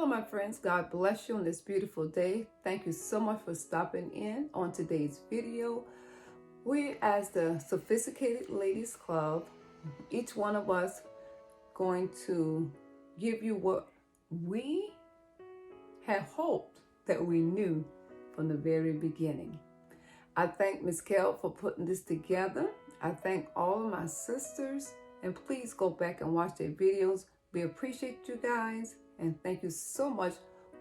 Hello, my friends. God bless you on this beautiful day. Thank you so much for stopping in on today's video. We, as the Sophisticated Ladies Club, each one of us going to give you what we had hoped that we knew from the very beginning. I thank Ms. Kell for putting this together. I thank all of my sisters, and please go back and watch their videos. We appreciate you guys, and thank you so much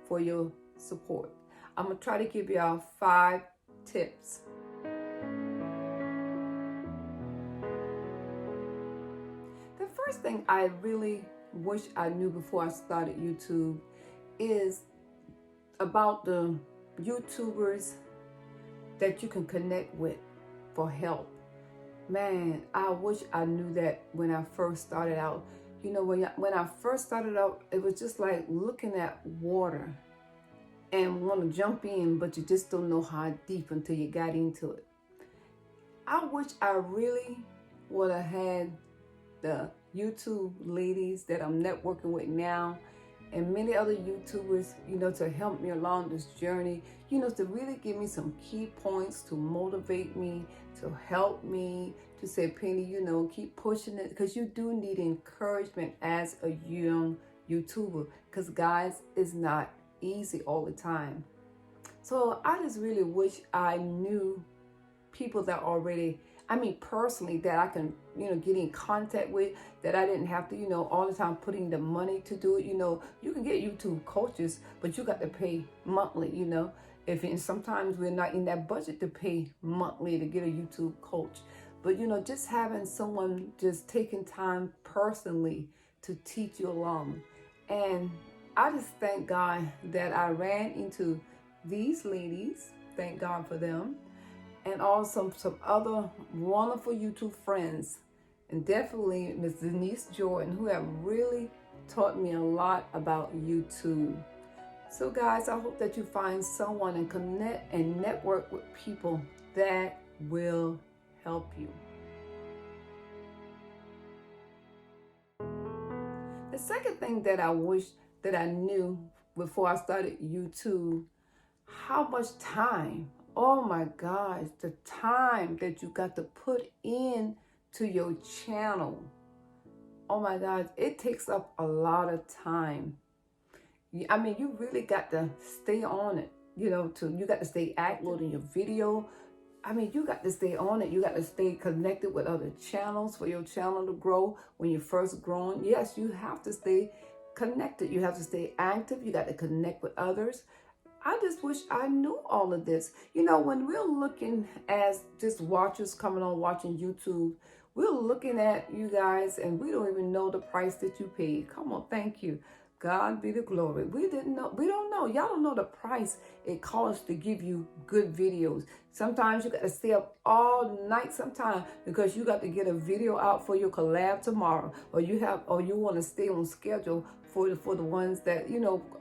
for your support. I'm gonna try to give y'all 5 tips. The first thing I really wish I knew before I started YouTube is about the YouTubers that you can connect with for help. Man, I wish I knew that when I first started out. You know, when I first started out, it was just like looking at water and want to jump in, but you just don't know how deep until you got into it. I wish I really would have had the YouTube ladies that I'm networking with now and many other YouTubers, to help me along this journey, to really give me some key points to motivate me, to help me, to say, Penny, keep pushing it, because you do need encouragement as a young YouTuber, because guys, it's not easy all the time. So I just really wish I knew people that already, personally, that I can, get in contact with, that I didn't have to, all the time putting the money to do it. You can get YouTube coaches, but you got to pay monthly, and sometimes we're not in that budget to pay monthly to get a YouTube coach. But, just having someone just taking time personally to teach you along. And I just thank God that I ran into these ladies. Thank God for them. And also some other wonderful YouTube friends, and definitely Ms. Denise Jordan, who have really taught me a lot about YouTube. So guys, I hope that you find someone and connect and network with people that will help you. The second thing that I wish that I knew before I started YouTube, how much time, oh my gosh, the time that you got to put in to your channel. Oh my God, it takes up a lot of time. You really got to stay on it, you got to stay active in your video. You got to stay on it. You got to stay connected with other channels for your channel to grow when you're first growing. Yes, you have to stay connected. You have to stay active. You got to connect with others. I just wish I knew all of this. When we're looking as just watchers coming on watching YouTube, we're looking at you guys and we don't even know the price that you paid. Come on, thank you. God be the glory. We didn't know. We don't know. Y'all don't know the price it costs to give you good videos. Sometimes you got to stay up all night sometimes because you got to get a video out for your collab tomorrow, or you want to stay on schedule for the ones that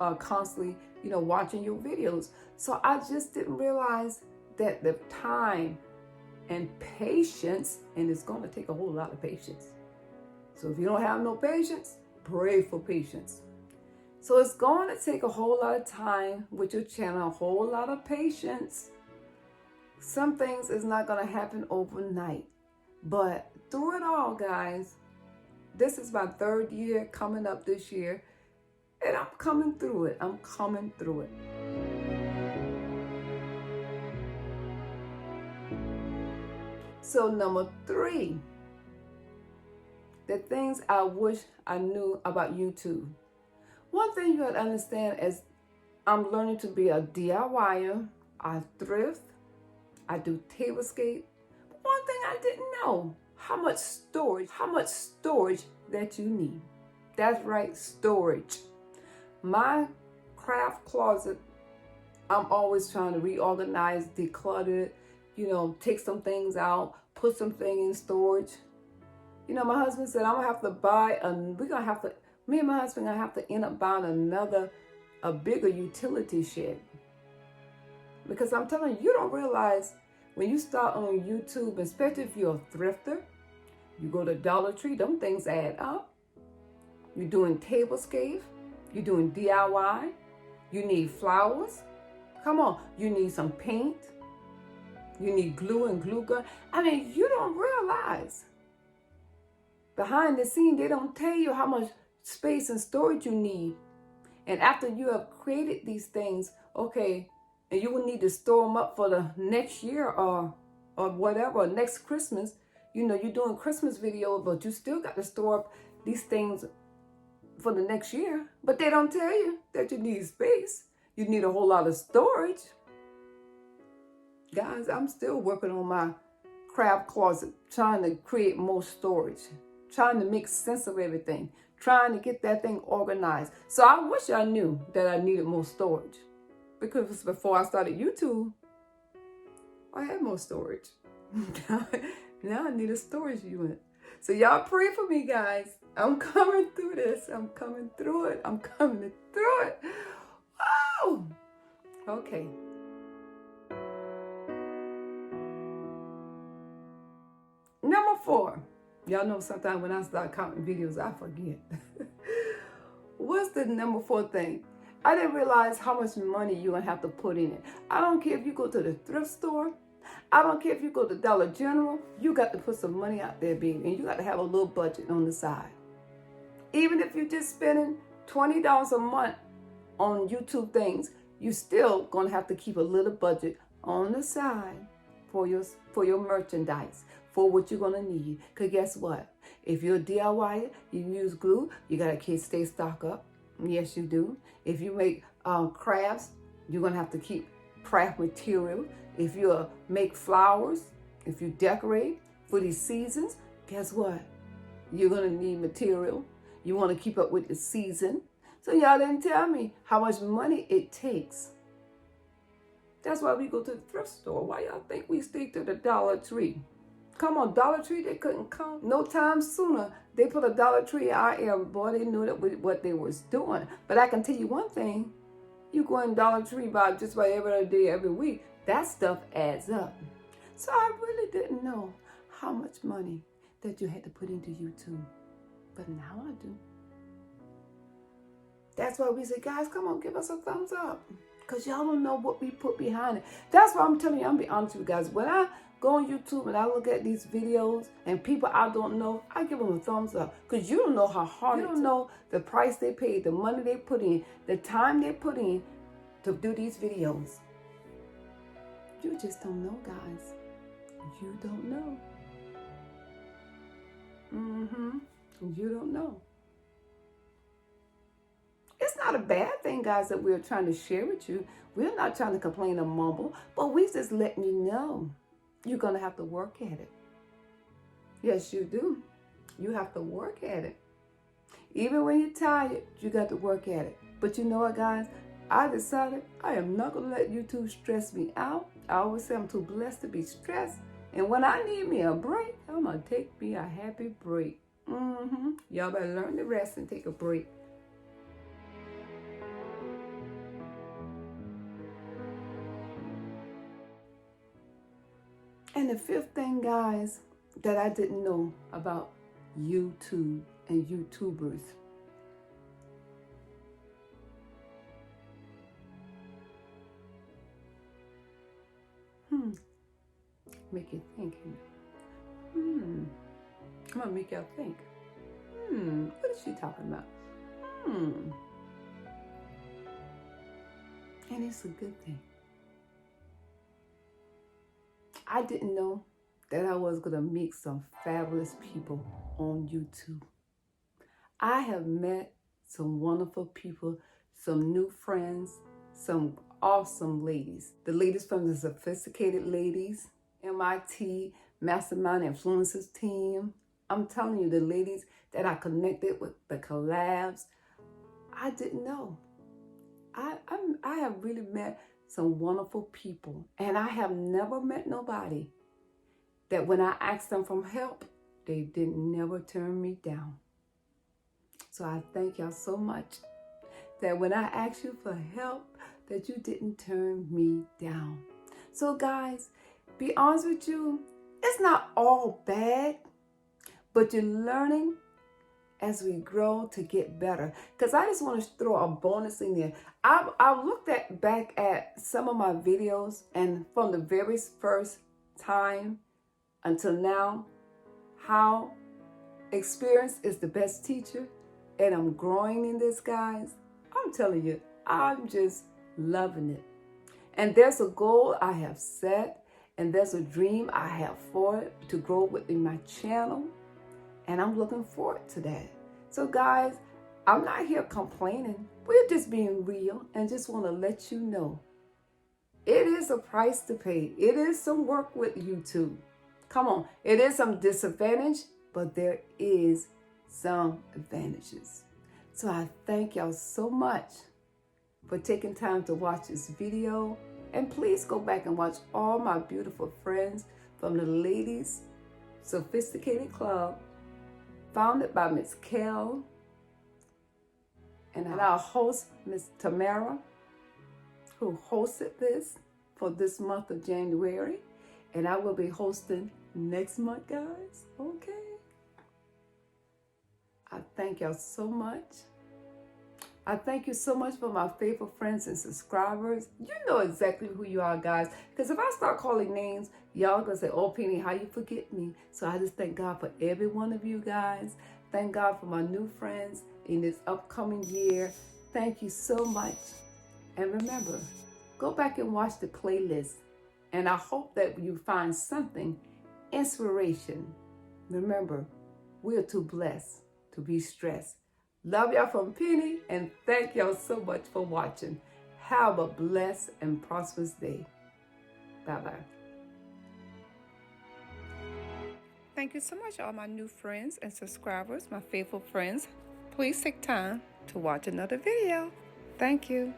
are constantly watching your videos. So I just didn't realize that the time and patience, and it's going to take a whole lot of patience. So if you don't have no patience, pray for patience. So it's going to take a whole lot of time with your channel, a whole lot of patience. Some things is not going to happen overnight, but through it all, guys, this is my 3rd year coming up this year, and I'm coming through it. I'm coming through it. So number 3, the things I wish I knew about YouTube. One thing you got to understand is I'm learning to be a DIYer. I thrift. I do tablescape. But one thing I didn't know, how much storage that you need. That's right, storage. My craft closet, I'm always trying to reorganize, declutter it, take some things out, put some things in storage. My husband said, me and my husband are gonna have to end up buying a bigger utility shed. Because I'm telling you, you don't realize when you start on YouTube, especially if you're a thrifter, you go to Dollar Tree, them things add up. You're doing tablescape, You're doing DIY. You need flowers. Come on, you need some paint. You need glue and glue gun. I mean, you don't realize. Behind the scene, they don't tell you how much space and storage you need. And after you have created these things, okay, and you will need to store them up for the next year or whatever, or next Christmas. You know, you're doing Christmas video, but you still got to store up these things for the next year. But they don't tell you that you need space. You need a whole lot of storage. Guys, I'm still working on my craft closet, trying to create more storage, trying to make sense of everything, trying to get that thing organized. So I wish I knew that I needed more storage, because before I started YouTube, I had more storage. Now I need a storage unit. So y'all pray for me, guys. I'm coming through this. I'm coming through it. I'm coming through it. Oh, okay. Number 4. Y'all know sometimes when I start counting videos, I forget. What's the number 4 thing? I didn't realize how much money you're going to have to put in it. I don't care if you go to the thrift store. I don't care if you go to Dollar General. You got to put some money out there, baby. And you got to have a little budget on the side. Even if you're just spending $20 a month on YouTube things, you still going to have to keep a little budget on the side for your merchandise, for what you're going to need. Because guess what? If you're a DIYer, you use glue, you got to stay stock up. Yes, you do. If you make crafts, you're going to have to keep craft material. If you make flowers, if you decorate for these seasons, guess what? You're going to need material. You want to keep up with the season. So y'all didn't tell me how much money it takes. That's why we go to the thrift store. Why y'all think we stick to the Dollar Tree? Come on, Dollar Tree, they couldn't come no time sooner. They put a Dollar Tree in our area. Boy, they knew that what they was doing. But I can tell you one thing. You go in Dollar Tree just about every other day, every week. That stuff adds up. So I really didn't know how much money that you had to put into YouTube. But now I do. That's why we say, guys, come on, give us a thumbs up. Because y'all don't know what we put behind it. That's why I'm telling you, I'm be honest with you guys. When I go on YouTube and I look at these videos and people I don't know, I give them a thumbs up. Because you don't know how hard, you don't know the price they paid, the money they put in, the time they put in to do these videos. You just don't know, guys. You don't know. You don't know. It's not a bad thing, guys, that we're trying to share with you. We're not trying to complain or mumble, but we just letting you know you're going to have to work at it. Yes, you do. You have to work at it. Even when you're tired, you got to work at it. But you know what, guys? I decided I am not going to let YouTube stress me out. I always say I'm too blessed to be stressed. And when I need me a break, I'm going to take me a happy break. Y'all better learn to rest and take a break. And the 5th thing, guys, that I didn't know about YouTube and YouTubers. Make you think. I'm gonna make y'all think. What is she talking about? And it's a good thing. I didn't know that I was gonna meet some fabulous people on YouTube. I have met some wonderful people, some new friends, some awesome ladies. The ladies from the Sophisticated Ladies, MIT, Mastermind Influencers team. I'm telling you, the ladies that I connected with, the collabs, I didn't know. I have really met some wonderful people. And I have never met nobody that when I asked them for help, they didn't never turn me down. So I thank y'all so much that when I asked you for help, that you didn't turn me down. So guys, be honest with you, it's not all bad, but you're learning as we grow to get better. Because I just want to throw a bonus in there. I've looked back at some of my videos, and from the very first time until now, how experience is the best teacher, and I'm growing in this, guys. I'm telling you, I'm just loving it. And there's a goal I have set, and there's a dream I have for it to grow within my channel, and I'm looking forward to that. So guys, I'm not here complaining. We're just being real and just want to let you know it is a price to pay. It is some work with YouTube. Come on, it is some disadvantage, but there is some advantages. So I thank y'all so much for taking time to watch this video. And please go back and watch all my beautiful friends from the Ladies Sophisticated Club, founded by Miss Kel, and our host, Miss Tamar, who hosted this for this month of January. And I will be hosting next month, guys. Okay. I thank y'all so much. I thank you so much for my faithful friends and subscribers. You know exactly who you are, guys. Because if I start calling names, y'all gonna say, oh, Penny, how you forget me? So I just thank God for every one of you guys. Thank God for my new friends in this upcoming year. Thank you so much. And remember, go back and watch the playlist. And I hope that you find something, inspiration. Remember, we are too blessed to be stressed. Love y'all from Penny, and thank y'all so much for watching. Have a blessed and prosperous day. Bye-bye. Thank you so much, all my new friends and subscribers, my faithful friends. Please take time to watch another video. Thank you.